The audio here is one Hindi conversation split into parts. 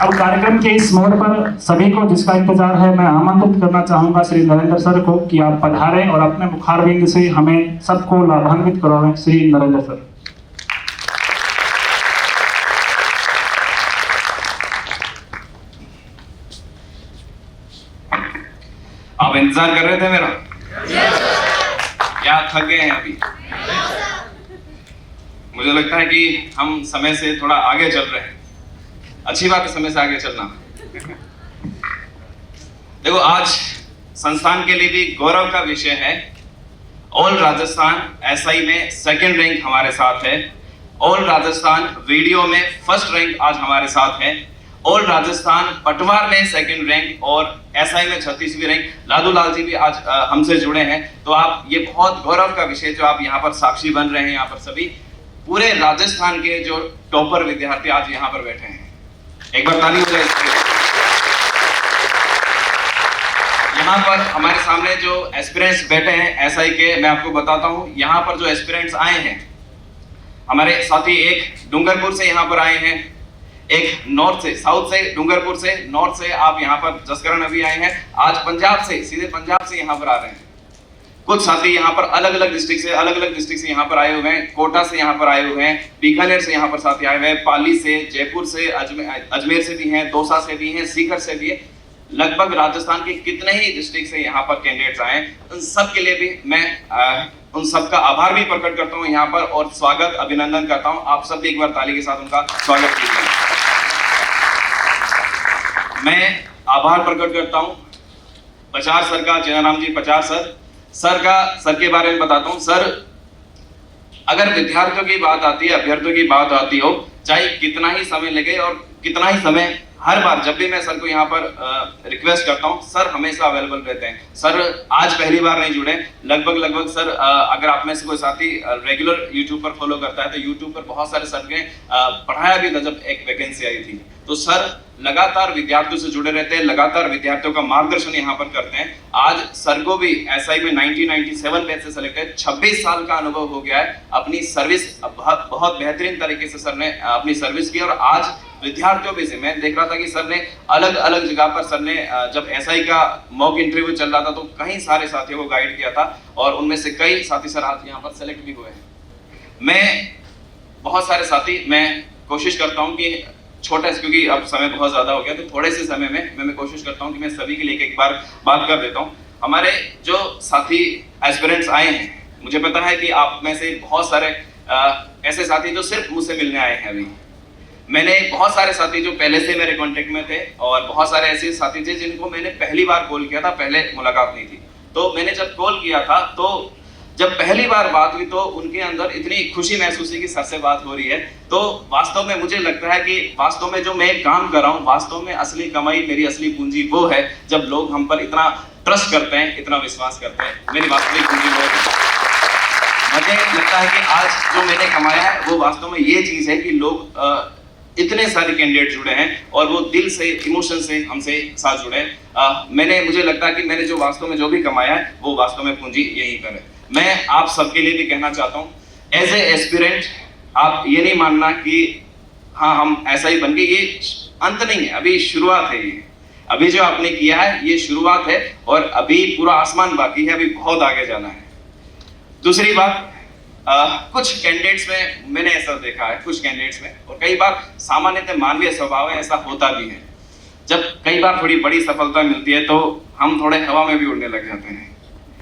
अब कार्यक्रम के इस मोड़ पर सभी को जिसका इंतजार है, मैं आमंत्रित करना चाहूंगा श्री नरेंद्र सर को कि आप पधारें और अपने मुखारबिंद से हमें सबको लाभान्वित करवाएं। श्री नरेंद्र सर। आप इंतजार कर रहे थे मेरा? या थक गए हैं अभी? मुझे लगता है कि हम समय से थोड़ा आगे चल रहे हैं। अच्छी बात है समय से आगे चलना। देखो, आज संस्थान के लिए भी गौरव का विषय है। ऑल राजस्थान एसआई में सेकंड रैंक हमारे साथ है। ऑल राजस्थान वीडियो में फर्स्ट रैंक आज हमारे साथ है। ऑल राजस्थान पटवार में सेकंड रैंक और एसआई में 36वीं रैंक। लादू लाल जी भी आज हमसे जुड़े हैं। तो आप, ये बहुत गौरव का विषय जो आप यहाँ पर साक्षी बन रहे हैं। यहाँ पर सभी पूरे राजस्थान के जो टॉपर विद्यार्थी आज यहाँ पर बैठे हैं, एक बार ताली हो जाए इसके लिए। यहाँ पर हमारे सामने जो एस्पिरेंट्स बैठे हैं एसआई के, मैं आपको बताता हूँ। यहाँ पर जो एस्पिरेंट्स आए हैं, हमारे साथी एक डूंगरपुर से यहाँ पर आए हैं, एक नॉर्थ से, साउथ से, डूंगरपुर से, नॉर्थ से आप यहाँ पर जसकरण अभी आए हैं। आज पंजाब से, सीधे पंजाब से यहाँ पर आ रहे हैं। कुछ साथी यहाँ पर अलग अलग डिस्ट्रिक्ट से यहाँ पर आए हुए हैं। कोटा से यहाँ पर आए हुए हैं, बीकानेर से यहाँ पर साथी आए हुए हैं, पाली से, जयपुर से, अजमेर से भी हैं, दौसा से भी हैं, सीकर से भी है। लगभग राजस्थान के कितने ही डिस्ट्रिक्ट से यहाँ पर कैंडिडेट्स आए हैं। उन सब के लिए भी मैं उन सबका आभार भी प्रकट करता हूँ यहाँ पर, और स्वागत, अभिनंदन करता हूँ। आप सब भी एक बार ताली के साथ उनका स्वागत कीजिए। मैं आभार प्रकट करता हूँ पचार सर का, चेनाराम जी पचार सर के बारे में बताता हूँ। सर, अगर विद्यार्थियों की बात आती है, अभ्यर्थियों की बात आती हो, चाहे कितना ही समय लगे और कितना ही समय, हर बार जब भी मैं सर को यहाँ पर रिक्वेस्ट करता हूँ, सर हमेशा अवेलेबल रहते हैं। सर आज पहली बार नहीं जुड़े, लगभग सर, अगर आप में से कोई साथी रेगुलर यूट्यूब पर फॉलो करता है तो यूट्यूब पर बहुत सारे सर ने पढ़ाया भी था जब एक वैकेंसी आई थी। तो सर लगातार विद्यार्थियों से जुड़े रहते हैं, लगातार विद्यार्थियों का मार्गदर्शन यहाँ पर करते हैं। आज सर को भी एसआई में 1997 बैच से सेलेक्ट है। 26 साल का अनुभव हो गया है। अपनी सर्विस बहुत बेहतरीन तरीके से सर ने अपनी सर्विस की, और आज विद्यार्थियों भी से मैं देख रहा था कि सर ने अलग अलग जगह पर, सर ने जब एसआई का मॉक इंटरव्यू चल रहा था तो कई सारे साथियों को गाइड किया था, और उनमें से कई साथी सर आज यहाँ पर सेलेक्ट भी हुए हैं। मैं बहुत सारे साथी, मैं कोशिश करता हूँ कि छोटे, क्योंकि अब समय बहुत ज्यादा हो गया, तो थोड़े से समय में मैं कोशिश करता हूँ कि मैं सभी के लिए एक बार बात कर देता हूँ। हमारे जो साथी एस्पिरेंट्स आए हैं, मुझे पता है कि आप में से बहुत सारे ऐसे साथी जो सिर्फ मुझसे मिलने आए हैं। अभी मैंने बहुत सारे साथी जो पहले से मेरे कांटेक्ट में थे, और बहुत सारे ऐसे साथी थे जिनको मैंने पहली बार कॉल किया था, पहले मुलाकात नहीं थी। तो मैंने जब कॉल किया था, तो जब पहली बार बात हुई तो उनके अंदर इतनी खुशी महसूस हुई कि सर से बात हो रही है। तो वास्तव में मुझे लगता है कि वास्तव में जो मैं काम कर रहा हूँ, वास्तव में असली कमाई, मेरी असली पूंजी वो है जब लोग हम पर इतना ट्रस्ट करते हैं, इतना विश्वास करते हैं। मेरी वास्तविक पूंजी वो है। मुझे लगता है कि आज जो मैंने कमाया है वो वास्तव में ये चीज है कि लोग इतने सारे कैंडिडेट जुड़े हैं और वो दिल से, इमोशन से हमसे साथ जुड़े हैं। मुझे लगता है कि मैंने जो वास्तव में जो भी कमाया है वो वास्तव में पूंजी यहीं पर है। मैं आप सबके लिए भी कहना चाहता हूँ, एज ए एस्पिरेंट आप ये नहीं मानना कि हाँ हम ऐसा ही बन गए, ये अंत नहीं है, अभी शुरुआत है। ये अभी जो आपने किया है ये शुरुआत है, और अभी पूरा आसमान बाकी है, अभी बहुत आगे जाना है। दूसरी बात, कुछ कैंडिडेट्स में मैंने ऐसा देखा है, कुछ कैंडिडेट्स में, और कई बार सामान्यतः मानवीय स्वभाव है, ऐसा होता भी है। जब कई बार थोड़ी बड़ी सफलता मिलती है तो हम थोड़े हवा में भी उड़ने लग जाते हैं,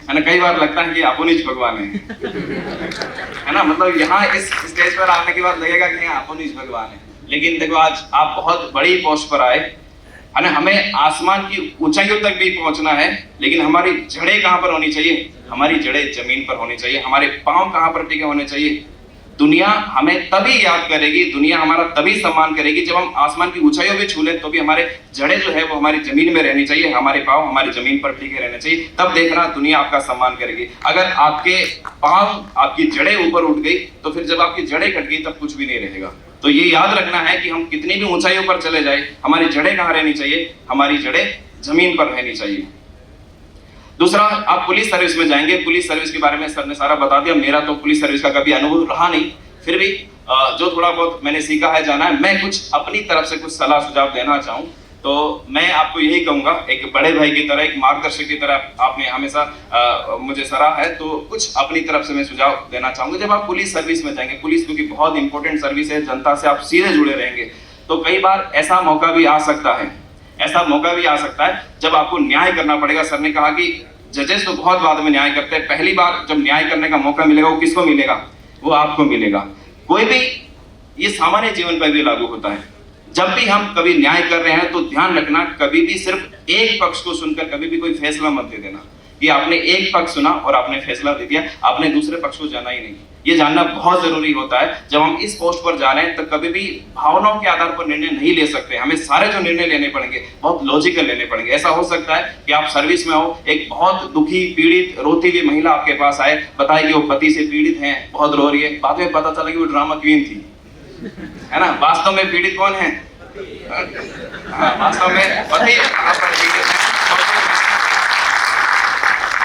है ना। कई बार लगता है कि अपुनिज भगवान है ना। मतलब यहाँ इस स्टेज पर आने के बाद लगेगा कि यहाँ अपुनिज भगवान है। लेकिन देखो, आज आप बहुत बड़ी पोस्ट पर आए, है ना। हमें आसमान की ऊंचाइयों तक भी पहुंचना है, लेकिन हमारी जड़ें कहाँ पर होनी चाहिए? हमारी जड़ें जमीन पर होनी चाहिए। हमारे पांव कहाँ पर टिके होने चाहिए? दुनिया हमें तभी याद करेगी, दुनिया हमारा तभी सम्मान करेगी जब हम आसमान की ऊंचाइयों भी छू लें, तो भी हमारे जड़ें जो है वो हमारी जमीन में रहनी चाहिए, हमारे पांव हमारी जमीन पर टिके रहने चाहिए। तब देखना दुनिया आपका सम्मान करेगी। अगर आपके पांव, आपकी जड़ें ऊपर उठ गई तो फिर जब आपकी जड़ें कट गई तब कुछ भी नहीं रहेगा। तो ये याद रखना है कि हम कितनी भी ऊंचाइयों पर चले जाए, हमारी जड़ें कहाँ रहनी चाहिए? हमारी जड़ें जमीन पर रहनी चाहिए। दूसरा, आप पुलिस सर्विस में जाएंगे, पुलिस सर्विस के बारे में सर ने सारा बता दिया। मेरा तो पुलिस सर्विस का कभी अनुभव रहा नहीं, फिर भी जो थोड़ा बहुत मैंने सीखा है जाना है, मैं कुछ अपनी तरफ से कुछ सलाह सुझाव देना चाहूँ तो मैं आपको यही कहूंगा, एक बड़े भाई की तरह, एक मार्गदर्शक की तरह आपने हमेशा मुझे सराहा है, तो कुछ अपनी तरफ से मैं सुझाव देना चाहूंगा। जब आप पुलिस सर्विस में जाएंगे, पुलिस क्योंकि बहुत इंपॉर्टेंट सर्विस है, जनता से आप सीधे जुड़े रहेंगे, तो कई बार ऐसा मौका भी आ सकता है, जब आपको न्याय करना पड़ेगा। सर ने कहा कि जजेस तो बहुत बाद में न्याय करते हैं, पहली बार जब न्याय करने का मौका मिलेगा वो किसको मिलेगा? वो आपको मिलेगा। कोई भी, ये सामान्य जीवन पर भी लागू होता है, जब भी हम कभी न्याय कर रहे हैं तो ध्यान रखना, कभी भी सिर्फ एक पक्ष को सुनकर कभी भी कोई फैसला मत दे देना कि आपने एक पक्ष सुना और आपने फैसला दे दिया, आपने दूसरे पक्ष को जाना ही नहीं। ये जानना बहुत जरूरी होता है। जब हम इस पोस्ट पर जा रहे हैं तो कभी भी भावनाओं के आधार पर निर्णय नहीं ले सकते। हमें सारे जो निर्णय लेने पड़ेंगे बहुत लॉजिकल लेने पड़ेंगे। ऐसा हो सकता है कि आप सर्विस में हो, एक बहुत दुखी, पीड़ित, रोती हुई महिला आपके पास आए, बताए कि वो पति से पीड़ित है, बहुत रो रही है, बाद में पता चला कि वो ड्रामा क्वीन थी, है ना। वास्तव में पीड़ित कौन है? वास्तव में पति।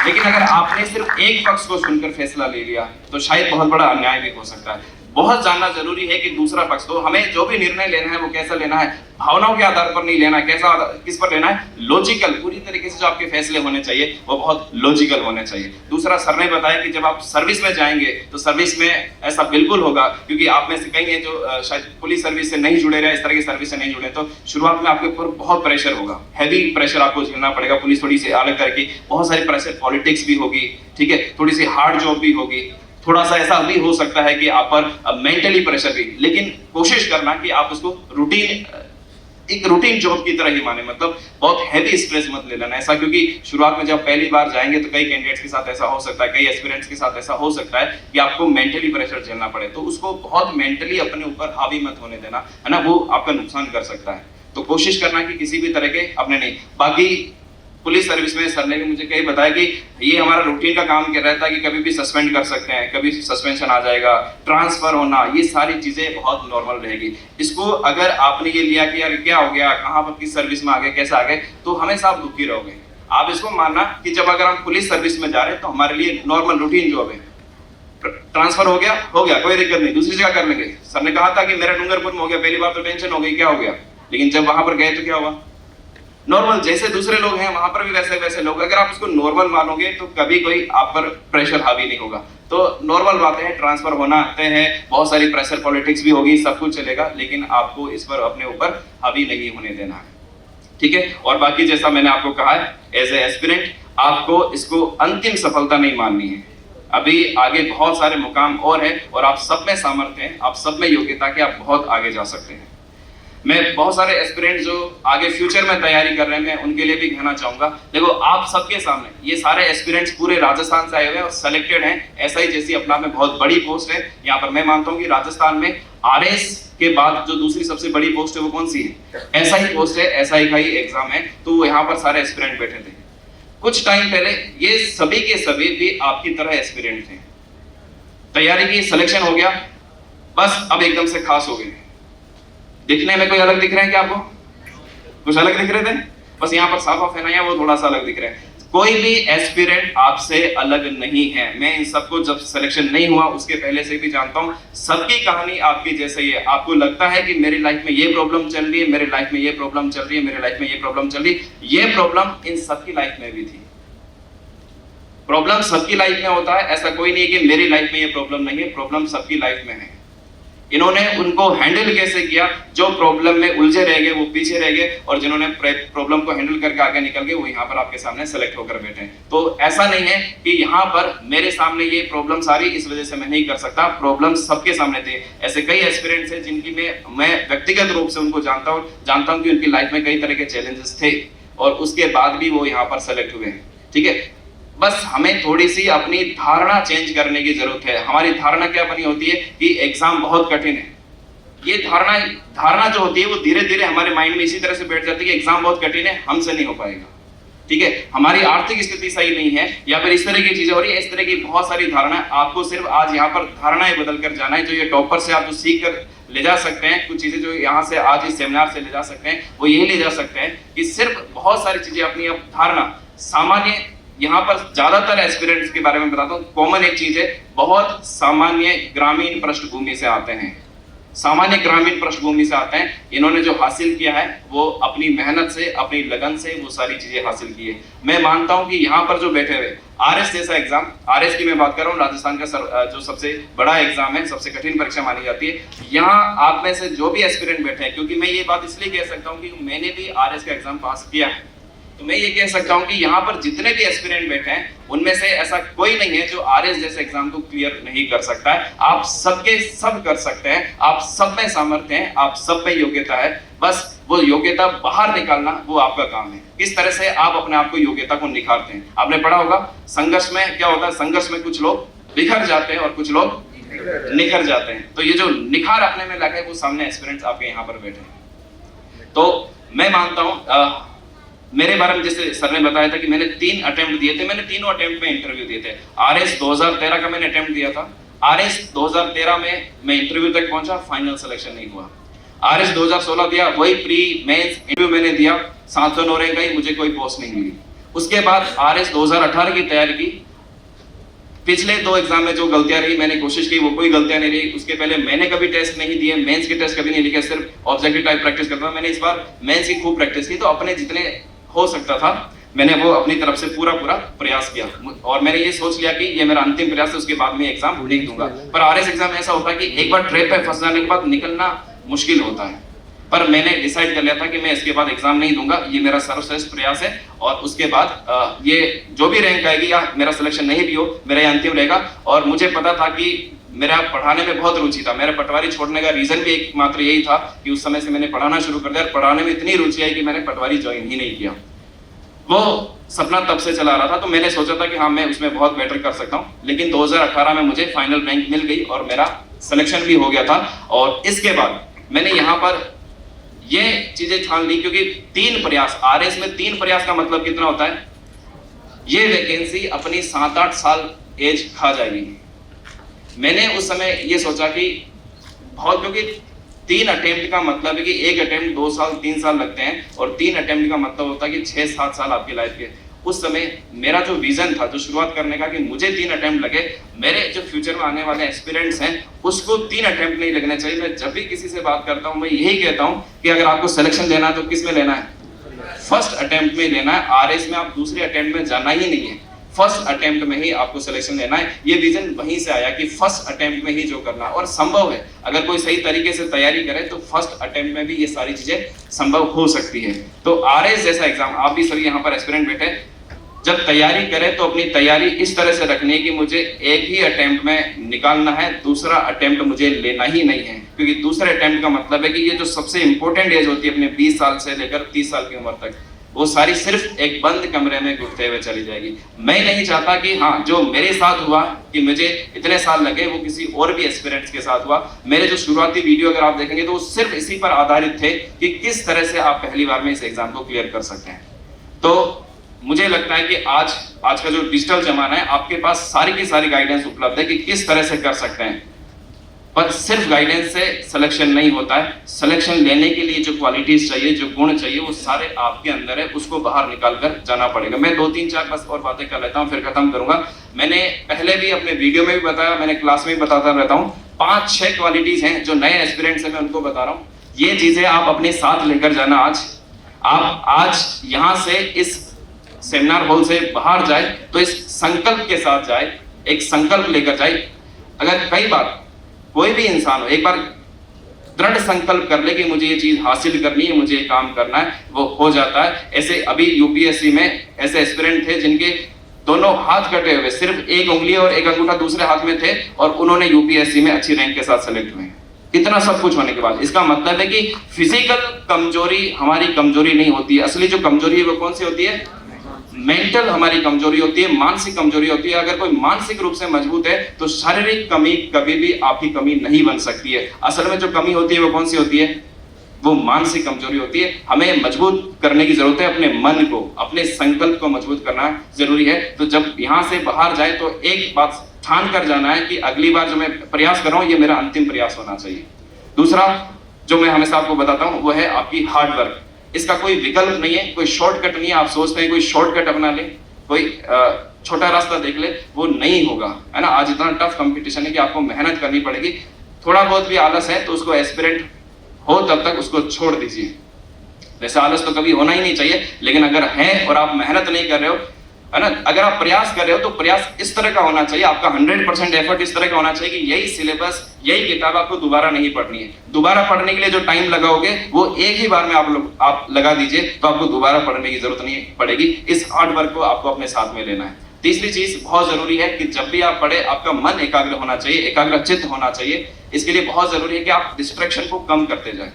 लेकिन अगर आपने सिर्फ एक पक्ष को सुनकर फैसला ले लिया तो शायद बहुत बड़ा अन्याय भी हो सकता है। बहुत जानना जरूरी है कि दूसरा पक्ष, तो हमें जो भी निर्णय लेना है वो कैसा लेना है, भावनाओं के आधार पर नहीं लेना है, किस पर लेना है? लॉजिकल, पूरी तरीके से जो आपके फैसले होने चाहिए वो बहुत लॉजिकल होने चाहिए। दूसरा, सर ने बताया कि जब आप सर्विस में जाएंगे तो सर्विस में ऐसा बिल्कुल होगा, क्योंकि आप में से कई हैं जो शायद पुलिस सर्विस से नहीं जुड़े रहे, इस तरह की सर्विस से नहीं जुड़े, तो शुरुआत में आपके ऊपर बहुत प्रेशर होगा, हैवी प्रेशर आपको झेलना पड़ेगा। पुलिस थोड़ी सी अलग तरह की, बहुत सारी प्रेशर, पॉलिटिक्स भी होगी, ठीक है, थोड़ी सी हार्ड जॉब भी होगी, थोड़ा सा ऐसा भी हो सकता है कि आप पर मेंटली प्रेशर भी, लेकिन कोशिश करना कि आप उसको एक रूटीन जॉब की तरह ही माने, मतलब बहुत हैवी स्ट्रेस मत ले लेना ऐसा, क्योंकि शुरुआत में जब पहली बार जाएंगे तो कई कैंडिडेट्स के साथ ऐसा हो सकता है, कई एस्पिरेंट्स के साथ ऐसा हो सकता है कि आपको मेंटली प्रेशर झेलना पड़े, तो उसको बहुत मेंटली अपने ऊपर हावी मत होने देना, है ना, वो आपका नुकसान कर सकता है। तो कोशिश करना कि किसी भी तरह के अपने नहीं। बाकी पुलिस सर्विस में सर ने भी मुझे कई बताया कि ये हमारा रूटीन का काम क्या रहता है कि कभी भी सस्पेंड कर सकते हैं, कभी सस्पेंशन आ जाएगा, ट्रांसफर होना, ये सारी चीजें बहुत नॉर्मल रहेगी। इसको अगर आपने ये लिया कि यार क्या हो गया, कहाँ पर किस सर्विस में आ गए, कैसे आ गए, तो हमेशा आप दुखी रहोगे। आप इसको मानना कि जब अगर हम पुलिस सर्विस में जा रहे हैं तो हमारे लिए नॉर्मल रूटीन जॉब है, ट्रांसफर हो गया, कोई दिक्कत नहीं, दूसरी जगह कर लेंगे। सर ने कहा था कि मेरा डूंगरपुर में हो गया, पहली बार तो टेंशन हो गई, क्या हो गया, लेकिन जब वहां पर गए तो क्या हुआ, नॉर्मल, जैसे दूसरे लोग हैं वहां पर भी वैसे लोग। अगर आप उसको नॉर्मल मानोगे तो कभी कोई आप पर प्रेशर हावी नहीं होगा। तो नॉर्मल बातें हैं, ट्रांसफर होना आते हैं, बहुत सारी प्रेशर पॉलिटिक्स भी होगी, सब कुछ चलेगा, लेकिन आपको इस पर अपने ऊपर हावी नहीं होने देना है, ठीक है। और बाकी जैसा मैंने आपको कहा है, एज ए एस्पिरेंट आपको इसको अंतिम सफलता नहीं माननी है। अभी आगे बहुत सारे मुकाम और है और आप सब में सामर्थ्य है, आप सब में योग्यता के आप बहुत आगे जा सकते हैं। मैं बहुत सारे एस्पिरेंट जो आगे फ्यूचर में तैयारी कर रहे हैं, मैं उनके लिए भी कहना चाहूंगा, देखो आप सबके सामने ये सारे एस्पिरेंट्स पूरे राजस्थान से आए हुए हैं और सिलेक्टेड हैं। एसआई जैसी अपना में बहुत बड़ी पोस्ट है यहाँ पर। मैं मानता हूँ कि राजस्थान में आरएस के बाद जो दूसरी सबसे बड़ी पोस्ट है वो कौन सी है? एसआई पोस्ट है, एसआई का ही एग्जाम है, तो यहाँ पर सारे एस्पिरेंट बैठे थे। कुछ टाइम पहले ये सभी के सभी भी आपकी तरह एस्पिरेंट थे, तैयारी की, सिलेक्शन हो गया, बस अब एकदम से खास हो गए। दिखने में कोई अलग दिख रहे हैं क्या आपको? कुछ अलग दिख रहे थे, बस यहाँ पर साफा फैनाया वो थोड़ा सा अलग दिख रहे हैं। कोई भी एस्पिरेंट आपसे अलग नहीं है। मैं इन सबको जब सिलेक्शन नहीं हुआ उसके पहले से भी जानता हूँ, सबकी कहानी आपकी जैसे ही है। आपको लगता है कि मेरी लाइफ में ये प्रॉब्लम चल रही है, मेरी लाइफ में ये प्रॉब्लम चल रही है, मेरी लाइफ में ये प्रॉब्लम चल रही है, ये प्रॉब्लम इन सबकी लाइफ में भी थी। प्रॉब्लम सबकी लाइफ में होता है, ऐसा कोई नहीं कि मेरी लाइफ में ये प्रॉब्लम नहीं है, प्रॉब्लम सबकी लाइफ में है। इन्होंने उनको हैंडल कैसे किया, जो प्रॉब्लम में उलझे रह गए वो पीछे रह गए, और जिन्होंने प्रॉब्लम को हैंडल करके आगे निकल गए वो यहाँ पर आपके सामने सेलेक्ट होकर बैठे हैं। तो ऐसा नहीं है कि यहाँ पर मेरे सामने ये प्रॉब्लम सारी इस वजह से मैं नहीं कर सकता, प्रॉब्लम सबके सामने थे। ऐसे कई एस्पिरेंट्स हैं जिनकी मैं व्यक्तिगत रूप से उनको जानता हूँ कि उनकी लाइफ में कई तरह के चैलेंजेस थे और उसके बाद भी वो यहाँ पर सेलेक्ट हुए हैं, ठीक है। बस हमें थोड़ी सी अपनी धारणा चेंज करने की जरूरत है। हमारी धारणा क्या बनी होती है कि एग्जाम बहुत कठिन है। ये धारणा जो होती है वो धीरे धीरे हमारे माइंड में इसी तरह से बैठ जाती है कि एग्जाम बहुत कठिन है, हमसे नहीं हो पाएगा, ठीक है। हमारी आर्थिक स्थिति सही नहीं है या फिर इस तरह की चीजें हो रही है, इस तरह की बहुत सारी धारणा। आपको सिर्फ आज यहाँ पर धारणाएं बदल कर जाना है। जो ये टॉपर से आप जो सीख कर ले जा सकते हैं, कुछ चीजें जो यहाँ से आज इस सेमिनार से ले जा सकते हैं, वो यही ले जा सकते हैं कि सिर्फ बहुत सारी चीजें अपनी अब धारणा सामान्य यहाँ पर ज्यादातर एस्पिरेंट्स के बारे में बताता हूँ। कॉमन एक चीज है, बहुत सामान्य ग्रामीण पृष्ठभूमि से आते हैं, सामान्य ग्रामीण पृष्ठभूमि से आते हैं। इन्होंने जो हासिल किया है वो अपनी मेहनत से, अपनी लगन से वो सारी चीजें हासिल की है। मैं मानता हूं कि यहाँ पर जो बैठे हुए आरएस जैसा एग्जाम, आरएस की मैं बात कर रहा हूँ, राजस्थान का जो सबसे बड़ा एग्जाम है, सबसे कठिन परीक्षा मानी जाती है। यहाँ आप में से जो भी एस्पिरेंट बैठे हैं, क्योंकि मैं ये बात इसलिए कह सकता हूँ कि मैंने भी आरएस का एग्जाम पास किया है, तो मैं ये कह सकता हूं कि यहाँ पर जितने भी एस्पिरेंट बैठे हैं उनमें से ऐसा कोई नहीं है जो आरएस जैसे एग्जाम को क्लियर नहीं कर सकता है। आप सबके सब कर सकते हैं, आप सब में सामर्थ्य है, आप सब में योग्यता है, बस वो योग्यता बाहर निकालना वो आपका काम है। किस तरह से आप अपने आप को योग्यता को निखारते हैं। आपने पढ़ा होगा संघर्ष में क्या होता है, संघर्ष में कुछ लोग बिखर जाते हैं और कुछ लोग निखर जाते हैं। तो ये जो निखार अपने में लगा है वो सामने एस्पिरेंट्स आपके यहाँ पर बैठे हैं। तो मैं मानता हूँ, मेरे बारे में जैसे सर ने बताया था कि मैंने 3 अटेम्प्ट दिए थे, मैंने तीनों अटेम्प्ट में इंटरव्यू दिए थे। आरएस 2013 का मैंने अटेम्प्ट दिया था, आरएस 2013 में मैं इंटरव्यू तक पहुंचा, फाइनल सिलेक्शन नहीं हुआ। आरएस 2016 दिया, वही प्री मेंस इंटरव्यू मैंने दिया, 709 रैंक आई, मुझे कोई पोस्ट नहीं मिली। उसके बाद आरएस 2018 की तैयारी की, पिछले 2 एग्जाम में जो गलतियां रही मैंने कोशिश की वो कोई गलतियां नहीं रही। उसके पहले मैंने कभी टेस्ट नहीं दिए, मेंस के टेस्ट कभी नहीं लिखे, सिर्फ ऑब्जेक्टिव टाइप प्रैक्टिस करता था। मैंने इस बार मेंस की खूब प्रैक्टिस की, तो अपने जितने हो सकता था मैंने वो अपनी तरफ से पूरा प्रयास किया, और मैंने ये सोच लिया कि ये मेरा अंतिम प्रयास है, उसके बाद मैं एग्जाम लिख दूंगा। पर आरएस एग्जाम ऐसा होता है कि एक बार ट्रैप पे फंस जाने के बाद निकलना मुश्किल होता है। पर मैंने डिसाइड कर लिया था कि मैं इसके बाद एग्जाम नहीं दूंगा, ये मेरा सर्वश्रेष्ठ प्रयास है, और उसके बाद ये जो भी रैंक आएगी या मेरा सिलेक्शन नहीं भी हो, मेरा ये अंतिम रहेगा। और मुझे पता था कि मेरा पढ़ाने में बहुत रुचि था, मेरा पटवारी छोड़ने का रीजन भी एकमात्र यही था कि उस समय से मैंने पढ़ाना शुरू कर दिया, और पढ़ाने में इतनी रुचि आई कि मैंने पटवारी ज्वाइन ही नहीं किया। वो सपना तब से चला रहा था, तो मैंने सोचा था कि हाँ मैं उसमें बहुत बेटर कर सकता हूँ। लेकिन 2018 में मुझे फाइनल रैंक मिल गई और मेरा सिलेक्शन भी हो गया था। और इसके बाद मैंने यहाँ पर ये चीजें ठान ली, क्योंकि 3 प्रयास, आरएस में 3 प्रयास का मतलब कितना होता है, ये वैकेंसी अपनी 7-8 साल एज खा जाएगी। मैंने उस समय ये सोचा कि बहुत, क्योंकि 3 अटेम्प्ट का मतलब है कि एक अटेम्प्ट 2 साल 3 साल लगते हैं, और 3 अटेम्प्ट का मतलब होता है कि 6-7 साल आपकी लाइफ के। उस समय मेरा जो विजन था, जो शुरुआत करने का, कि मुझे 3 अटेम्प्ट लगे, मेरे जो फ्यूचर में आने वाले एस्पिरेंट्स हैं उसको 3 अटेम्प्ट नहीं लगने चाहिए। मैं जब भी किसी से बात करता हूँ मैं यही कहता हूँ कि अगर आपको सिलेक्शन लेना है तो किस में लेना है, फर्स्ट अटेम्प्ट में लेना है। आरएस में आप दूसरे अटेम्प्ट में जाना ही नहीं है, फर्स्ट अटेम्प्ट में ही आपको सिलेक्शन लेना है। ये विजन वहीं से आया कि फर्स्ट अटेम्प्ट में ही जो करना है, और संभव है अगर कोई सही तरीके से तैयारी करे तो फर्स्ट अटेम्प्ट में भी ये सारी चीजें संभव हो सकती है। तो आरएस जैसा एग्जाम, आप भी सभी यहाँ पर एस्पिरेंट बैठे, जब तैयारी करें तो अपनी तैयारी इस तरह से रखनी है कि मुझे एक ही अटेम्प्ट में निकालना है, दूसरा अटेम्प्ट मुझे लेना ही नहीं है। क्योंकि दूसरे अटेम्प्ट का मतलब है कि ये जो सबसे इंपॉर्टेंट एज होती है अपने 20 साल से लेकर 30 साल की उम्र तक, वो सारी सिर्फ एक बंद कमरे में घुटते हुए चली जाएगी। मैं नहीं चाहता कि हाँ जो मेरे साथ हुआ कि मुझे इतने साल लगे वो किसी और भी एस्पिरेंट्स के साथ हुआ। मेरे जो शुरुआती वीडियो अगर आप देखेंगे तो वो सिर्फ इसी पर आधारित थे कि किस तरह से आप पहली बार में इस एग्जाम को क्लियर कर सकते हैं। तो मुझे लगता है कि आज का जो डिजिटल जमाना है, आपके पास सारी की सारी गाइडेंस उपलब्ध है कि किस तरह से कर सकते हैं। पर सिर्फ गाइडेंस से सिलेक्शन नहीं होता है, सिलेक्शन लेने के लिए जो क्वालिटीज चाहिए, जो गुण चाहिए, वो सारे आपके अंदर है, उसको बाहर निकाल कर जाना पड़ेगा। मैं 2-3-4 बस और बातें कर लेता हूँ फिर खत्म करूंगा। मैंने पहले भी अपने वीडियो में भी बताया, मैंने क्लास में भी बताता रहता हूँ, 5-6 क्वालिटीज हैं जो नए एस्पिरेंट्स हैं, मैं उनको बता रहा हूँ। ये चीजें आप अपने साथ लेकर जाना। आप आज यहाँ से इस सेमिनार हॉल से बाहर जाए तो इस संकल्प के साथ जाए, एक संकल्प लेकर जाए। अगर कई बार कोई भी इंसान हो, एक बार दृढ़ संकल्प कर ले कि मुझे ये चीज हासिल करनी है, मुझे ये काम करना है, वो हो जाता है। ऐसे अभी यूपीएससी में ऐसे एस्पिरेंट थे जिनके दोनों हाथ कटे हुए, सिर्फ एक उंगली और एक अंगूठा दूसरे हाथ में थे, और उन्होंने यूपीएससी में अच्छी रैंक के साथ सेलेक्ट हुए। इतना सब कुछ होने के बाद इसका मतलब है कि फिजिकल कमजोरी हमारी कमजोरी नहीं होती है। असली जो कमजोरी है वो कौन सी होती है? मेंटल हमारी कमजोरी होती है, मानसिक कमजोरी होती है। अगर कोई मानसिक रूप से मजबूत है तो शारीरिक कमी कभी भी आपकी कमी नहीं बन सकती है। असल में जो कमी होती है वो कौन सी होती है? वो मानसिक कमजोरी होती है। हमें मजबूत करने की जरूरत है, अपने मन को, अपने संकल्प को मजबूत करना जरूरी है। तो जब यहाँ से बाहर जाए तो एक बात ठान कर जाना है कि अगली बार जो मैं प्रयास कर रहा हूँ ये मेरा अंतिम प्रयास होना चाहिए। दूसरा जो मैं हमेशा आपको बताता हूँ वो है आपकी हार्ड वर्क। इसका कोई विकल्प नहीं है, कोई शॉर्टकट नहीं है। आप सोचते हैं कोई शॉर्टकट अपना ले, कोई छोटा रास्ता देख ले, वो नहीं होगा, है ना। आज इतना टफ कंपटीशन है कि आपको मेहनत करनी पड़ेगी। थोड़ा बहुत भी आलस है तो उसको एस्पिरेंट हो तब तक उसको छोड़ दीजिए। वैसे आलस तो कभी होना ही नहीं चाहिए, लेकिन अगर है और आप मेहनत नहीं कर रहे हो, है ना, अगर आप प्रयास कर रहे हो तो प्रयास इस तरह का होना चाहिए, आपका 100% एफर्ट इस तरह का होना चाहिए कि यही सिलेबस, यही किताब आपको दोबारा नहीं पढ़नी है। दोबारा पढ़ने के लिए जो टाइम लगाओगे वो एक ही बार में आप लगा दीजिए, तो आपको दोबारा पढ़ने की जरूरत नहीं पड़ेगी। इस हार्ड वर्क को आपको अपने साथ में लेना है। तीसरी चीज बहुत जरूरी है कि जब भी आप पढ़े आपका मन एकाग्र होना चाहिए, एकाग्रचित्त होना चाहिए। इसके लिए बहुत जरूरी है कि आप डिस्ट्रैक्शन को कम करते जाए,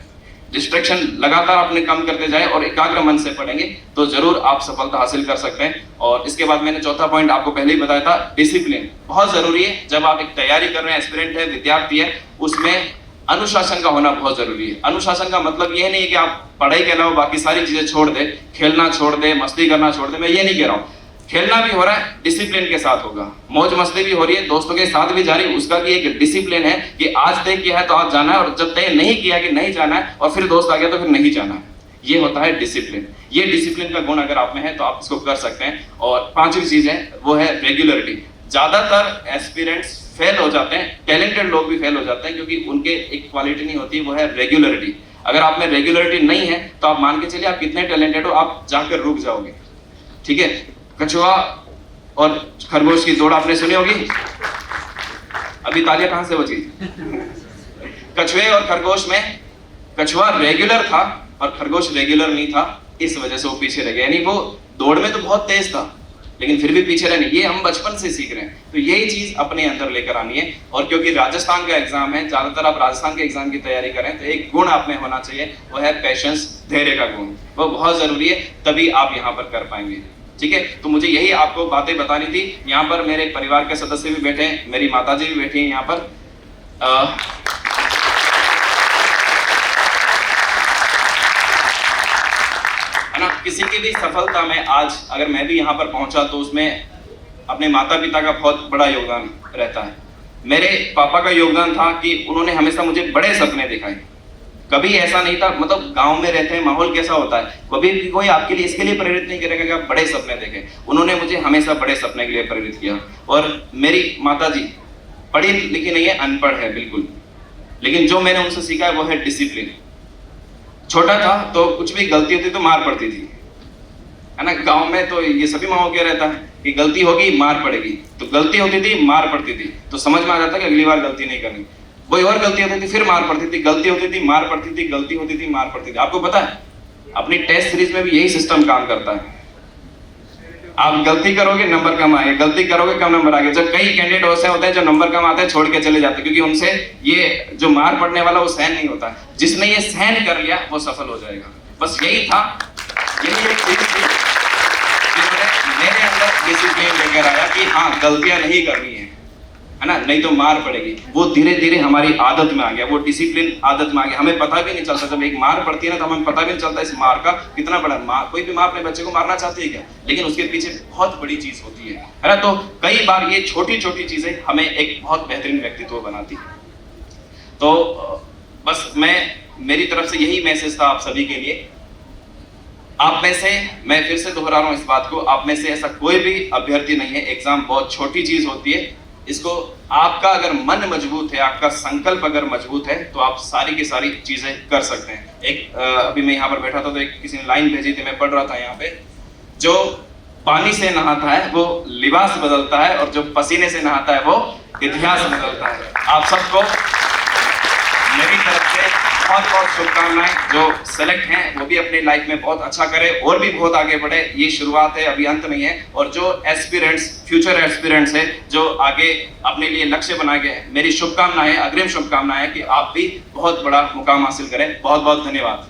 डिस्ट्रैक्शन लगातार अपने कम करते जाए और एकाग्र मन से पढ़ेंगे तो जरूर आप सफलता हासिल कर सकते हैं। और इसके बाद मैंने चौथा पॉइंट आपको पहले ही बताया था, डिसिप्लिन बहुत जरूरी है। जब आप एक तैयारी कर रहे हैं, एस्पिरेंट है, विद्यार्थी है, उसमें अनुशासन का होना बहुत जरूरी है। अनुशासन का मतलब यह नहीं है कि आप पढ़ाई के अलावा बाकी सारी चीजें छोड़ दे, खेलना छोड़ दे, मस्ती करना छोड़ दे, मैं ये नहीं कह रहा हूँ। खेलना भी हो रहा है, डिसिप्लिन के साथ होगा। मौज मस्ती भी हो रही है, दोस्तों के साथ भी जा रही है, उसका भी एक डिसिप्लिन है कि आज तय किया है तो आज जाना है, और जब तय नहीं किया कि नहीं जाना है और फिर दोस्त आ गया तो फिर नहीं जाना है। ये होता है डिसिप्लिन। ये डिसिप्लिन का गुण अगर आप में है तो आप इसको कर सकते हैं। और पांचवी चीज है वो है रेगुलरिटी। ज्यादातर एस्पिरेंट्स फेल हो जाते हैं, टैलेंटेड लोग भी फेल हो जाते हैं क्योंकि उनके एक क्वालिटी नहीं होती, वो है रेगुलरिटी। अगर आप में रेगुलरिटी नहीं है तो आप मान के चलिए आप कितने टैलेंटेड हो, आप जाकर रुक जाओगे। ठीक है, कछुआ और खरगोश की दौड़ आपने सुनी होगी, अभी तालियां कहां से बची। कछुए और खरगोश में कछुआ रेगुलर था और खरगोश रेगुलर नहीं था, इस वजह से वो पीछे रह गया। यानी वो दौड़ में तो बहुत तेज था लेकिन फिर भी पीछे रहने, ये हम बचपन से सीख रहे हैं। तो यही चीज अपने अंदर लेकर आनी है। और क्योंकि राजस्थान का एग्जाम है, ज्यादातर आप राजस्थान के एग्जाम की तैयारी करें तो एक गुण आप में होना चाहिए, वो है पेशेंस, धैर्य का गुण। वो बहुत जरूरी है, तभी आप यहाँ पर कर पाएंगे। ठीक है, तो मुझे यही आपको बातें बतानी थी। यहाँ पर मेरे परिवार के सदस्य भी बैठे हैं, मेरी माताजी भी बैठी हैं यहाँ पर। है ना, किसी की भी सफलता में आज अगर मैं भी यहाँ पर पहुंचा तो उसमें अपने माता पिता का बहुत बड़ा योगदान रहता है। मेरे पापा का योगदान था कि उन्होंने हमेशा मुझे बड़े सपने दिखाए। कभी ऐसा नहीं था, मतलब गांव में रहते हैं, माहौल कैसा होता है, कभी भी कोई आपके लिए इसके लिए प्रेरित नहीं करेगा कि आप बड़े सपने देखें। उन्होंने मुझे हमेशा बड़े सपने के लिए प्रेरित किया। और मेरी माताजी पढ़ी लिखी नहीं है, अनपढ़ है बिल्कुल, लेकिन जो मैंने उनसे सीखा है वो है डिसिप्लिन। छोटा था तो कुछ भी गलती होती तो मार पड़ती थी, है ना। गांव में तो ये सभी माओ क्या रहता है कि गलती होगी मार पड़ेगी, तो गलती होती थी मार पड़ती थी, तो समझ में आ जाता कि अगली बार गलती नहीं करनी। कोई और गलती होती थी फिर मार पड़ती थी, गलती होती थी मार पड़ती थी, गलती होती थी मार पड़ती थी। आपको पता है अपनी टेस्ट सीरीज में भी यही सिस्टम काम करता है। आप गलती करोगे नंबर कम आएगा, गलती करोगे कम नंबर आएगा। जब कई कैंडिडेट ऐसे होते हैं जो नंबर कम आते हैं छोड़ के चले जाते हैं, क्योंकि उनसे ये जो मार पड़ने वाला वो सहन नहीं होता। जिसने ये सहन कर लिया वो सफल हो जाएगा। बस यही था, यही एक चीज थी मेरे अंदर डिसिप्लिन लेकर आया कि हाँ गलतियां नहीं करनी है ना, नहीं तो मार पड़ेगी। वो धीरे धीरे हमारी आदत में आ गया, वो डिसिप्लिन आदत में आ गया। हमें पता भी नहीं चलता, जब एक मार पड़ती है ना तो हमें पता भी नहीं चलता इस मार का कितना बड़ा मार। कोई भी माँ अपने बच्चे को मारना चाहती है क्या, लेकिन उसके पीछे बहुत बड़ी चीज होती है ना। तो कई बार ये छोटी छोटी चीजें हमें एक बहुत बेहतरीन व्यक्तित्व बनाती है। तो बस मेरी तरफ से यही मैसेज था आप सभी के लिए। आप में से, मैं फिर से दोहरा रहा हूँ इस बात को, आप में से ऐसा कोई भी अभ्यर्थी नहीं है। एग्जाम बहुत छोटी चीज होती है, इसको आपका अगर मन मजबूत है, आपका संकल्प अगर मजबूत है तो आप सारी की सारी चीजें कर सकते हैं। एक अभी मैं यहाँ पर बैठा था तो एक किसी ने लाइन भेजी थी, मैं पढ़ रहा था यहाँ पे, जो पानी से नहाता है वो लिबास बदलता है और जो पसीने से नहाता है वो इतिहास बदलता है। आप सबको मेरी तरफ से बहुत बहुत शुभकामनाएं। जो सेलेक्ट हैं वो भी अपनी लाइफ में बहुत अच्छा करें और भी बहुत आगे बढ़े। ये शुरुआत है, अभी अंत नहीं है। और जो एस्पिरेंट्स, फ्यूचर एस्पिरेंट्स है, जो आगे अपने लिए लक्ष्य बनाए गए, मेरी शुभकामनाएं, अग्रिम शुभकामनाएं कि आप भी बहुत बड़ा मुकाम हासिल करें। बहुत बहुत धन्यवाद।